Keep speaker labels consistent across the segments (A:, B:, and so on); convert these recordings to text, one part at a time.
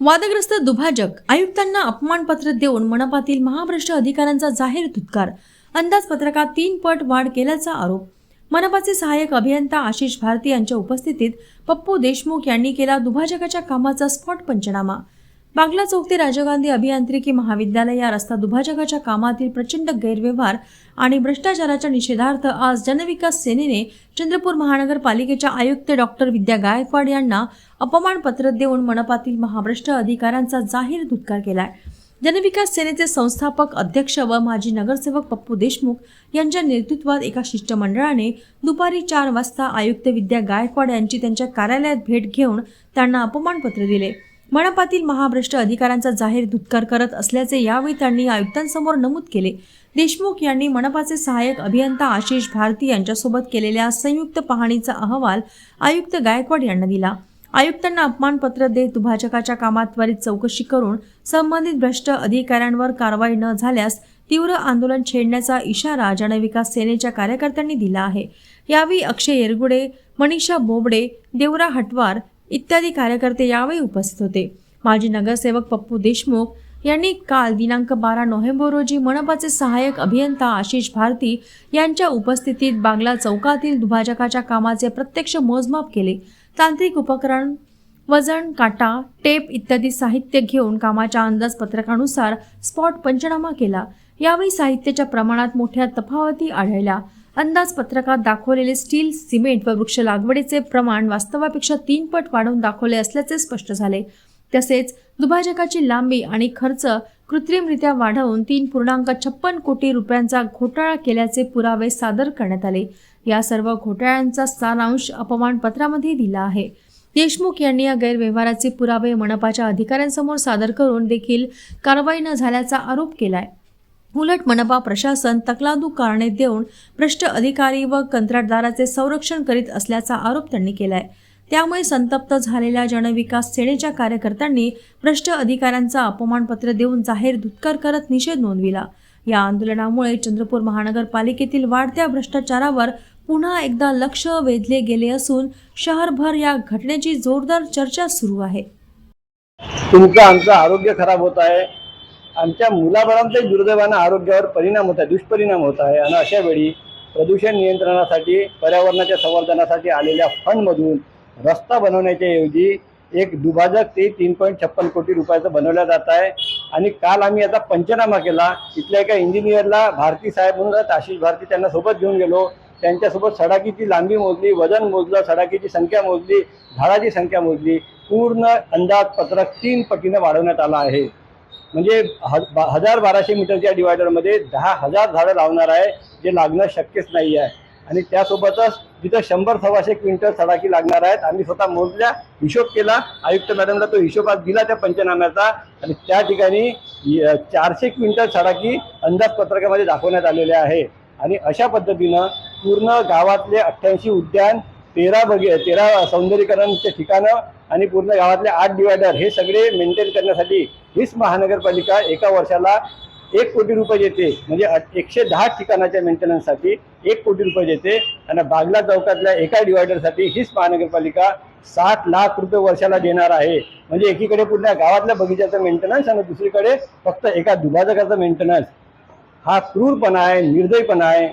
A: वादग्रस्त दुभाजक आयुक्तांना अपमानपत्र देऊन मनपातील महाभ्रष्ट अधिकाऱ्यांचा जाहीर धुतकार. अंदाजपत्रकात 3 पट वाढ केल्याचा आरोप. मनपाचे सहाय्यक अभियंता आशिष भारती यांच्या उपस्थितीत पप्पू देशमुख यांनी केला दुभाजकाच्या कामाचा स्पॉट पंचनामा. बागला चौक ते राजीव गांधी अभियांत्रिकी महाविद्यालय या रस्ता दुभाजकाच्या कामातील प्रचंड गैरव्यवहार आणि भ्रष्टाचाराच्या निषेधार्थ आज जनविकास सेनेने चंद्रपूर महानगरपालिकेच्या आयुक्त डॉक्टर विद्या गायकवाड यांना अपमानपत्र देऊन मनपातील महाभ्रष्ट अधिकाऱ्यांचा जाहीर धुतकार केलाय. जनविकास सेनेचे संस्थापक अध्यक्ष व माजी नगरसेवक पप्पू देशमुख यांच्या नेतृत्वात एका शिष्टमंडळाने दुपारी 4 वाजता आयुक्त विद्या गायकवाड यांची त्यांच्या कार्यालयात भेट घेऊन त्यांना अपमानपत्र दिले. मनपातील महाभ्रष्ट अधिकाऱ्यांचा जाहीर धुतकार करत असल्याचे यावेळी त्यांनी आयुक्तांसमोर नमूद केले. देशमुख यांनी मनपाचे सहाय्यक अभियंता आशिष भारती यांच्यासोबत केलेल्या संयुक्त पाहणीचा अहवाल आयुक्त गायकवाड यांना दिला. आयुक्तांना अपमानपत्र देत दुभाजकाच्या कामात त्वरित चौकशी करून संबंधित भ्रष्ट अधिकाऱ्यांवर कारवाई न झाल्यास तीव्र आंदोलन छेडण्याचा इशारा जनविकास सेनेच्या कार्यकर्त्यांनी दिला आहे. यावेळी अक्षय येरगुडे, मनीषा बोबडे, देवरा हटवार इत्यादी कार्यकर्ते यावेळी उपस्थित होते. माजी नगरसेवक पप्पू देशमुख यांनी काल दिनांक 12 नोव्हेंबर रोजी मनपाचे सहाय्यक अभियंता आशिष भारती यांच्या उपस्थितीत बागला चौकातील दुभाजकाच्या कामाचे प्रत्यक्ष मोजमाप केले. तांत्रिक उपकरण, वजन काटा, टेप इत्यादी साहित्य घेऊन कामाच्या अंदाजपत्रकानुसार स्पॉट पंचनामा केला. यावेळी साहित्याच्या प्रमाणात मोठ्या तफावती आढळल्या. अंदाजपत्रकात दाखवलेले स्टील, सिमेंट व वृक्ष लागवडीचे प्रमाण वास्तवापेक्षा 3 पट वाढवून दाखवले असल्याचे स्पष्ट झाले. तसेच दुभाजकाची लांबी आणि खर्च कृत्रिमरित्या वाढवून 3.56 कोटी रुपयांचा घोटाळा केल्याचे पुरावे सादर करण्यात आले. या सर्व घोटाळ्यांचा सारांश अपमानपत्रामध्ये दिला आहे. देशमुख यांनी या गैरव्यवहाराचे पुरावे मनपाच्या अधिकाऱ्यांसमोर सादर करून देखील कारवाई न झाल्याचा आरोप केलाय. उलट मनपा प्रशासन तकलादू कारणे देऊन भ्रष्ट अधिकारी व कंत्राटदाराचे संरक्षण करीत असल्याचा आरोप त्यांनी केलाय. त्यामुळे संतप्त झालेल्या जनविकास सेनेच्या कार्यकर्त्यांनी भ्रष्ट अधिकाऱ्यांचा अपमानपत्र देऊन जाहीर धुतकार करत निषेध नोंदविला. या आंदोलनामुळे चंद्रपूर महानगरपालिकेतील वाढत्या भ्रष्टाचारावर पुन्हा एकदा लक्ष वेधले गेले असून शहरभर या घटनेची जोरदार चर्चा सुरू आहे.
B: तुमचं आमचं आरोग्य खराब होत आहे, आमच्या मुलाबाळांच्या दुर्दैवानं आरोग्यावर परिणाम होत आहे, दुष्परिणाम होत आहे. आणि अशा वेळी प्रदूषण नियंत्रणासाठी, पर्यावरणाच्या संवर्धनासाठी आलेल्या फंडमधून रस्ता बनवण्याच्या ऐवजी एक दुभाजक ते 3.56 कोटी रुपयाचं बनवलं जात आहे. आणि काल आम्ही याचा पंचनामा केला. इथल्या एका इंजिनियरला भारती साहेब म्हणून आशिष भारती त्यांना सोबत घेऊन गेलो. त्यांच्यासोबत सडाकीची लांबी मोजली, वजन मोजलं, सडाकीची संख्या मोजली, झाडाची संख्या मोजली. पूर्ण अंदाजपत्रक 3 पटीने वाढवण्यात आला आहे. म्हणजे 1200 मीटरच्या डिवायडरमध्ये 10,000 झाडं लावणार आहे, जे लागणं शक्यच नाही आहे. आणि त्यासोबतच जिथं 100-125 क्विंटल सडाकी लागणार आहेत. आम्ही स्वतः मोजल्या, हिशोब केला, आयुक्त मॅडमला तो हिशोबात दिला त्या पंचनाम्याचा. आणि त्या ठिकाणी 400 क्विंटल सडाकी अंदाजपत्रकामध्ये दाखवण्यात आलेले आहे. आणि अशा पद्धतीनं पूर्ण गावातले 88 उद्यान, 13 सौंदर्यीकरणचे ठिकाणं आणि पूर्ण गावातले 8 डिवायडर हे सगळे मेंटेन करण्यासाठी हीच महानगरपालिका एका वर्षाला 1 कोटी रुपये देते. म्हणजे 110 ठिकाणाच्या मेंटेनन्ससाठी 1 कोटी रुपये देते. आणि बागला चौकातल्या एका डिवायडरसाठी हीच महानगरपालिका 60 लाख रुपये वर्षाला देणार आहे. म्हणजे एकीकडे पूर्ण गावातल्या बगीचाचं मेंटेनन्स आणि दुसरीकडे फक्त एका दुभाजकाचं मेंटेनन्स. हा क्रूरपणा आहे, निर्दयपणा आहे.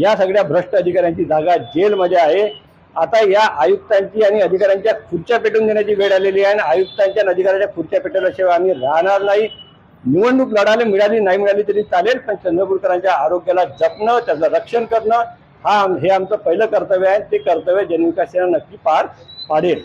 B: या सगळ्या भ्रष्ट अधिकाऱ्यांची जागा जेलमध्ये आहे. आता या आयुक्तांची आणि अधिकाऱ्यांच्या खुर्च्या पेटून देण्याची वेळ आलेली आहे. आणि आयुक्तांच्या आणि अधिकाऱ्यांच्या खुर्च्या पेटवल्याशिवाय आम्ही राहणार नाही. निवडणूक लढायला मिळाली नाही मिळाली तरी चालेल, पण चंद्रपूरकरांच्या आरोग्याला जपणं, त्याचं रक्षण करणं हे आमचं पहिलं कर्तव्य आहे. ते कर्तव्य जनविकास सेना नक्की पार पाडेल.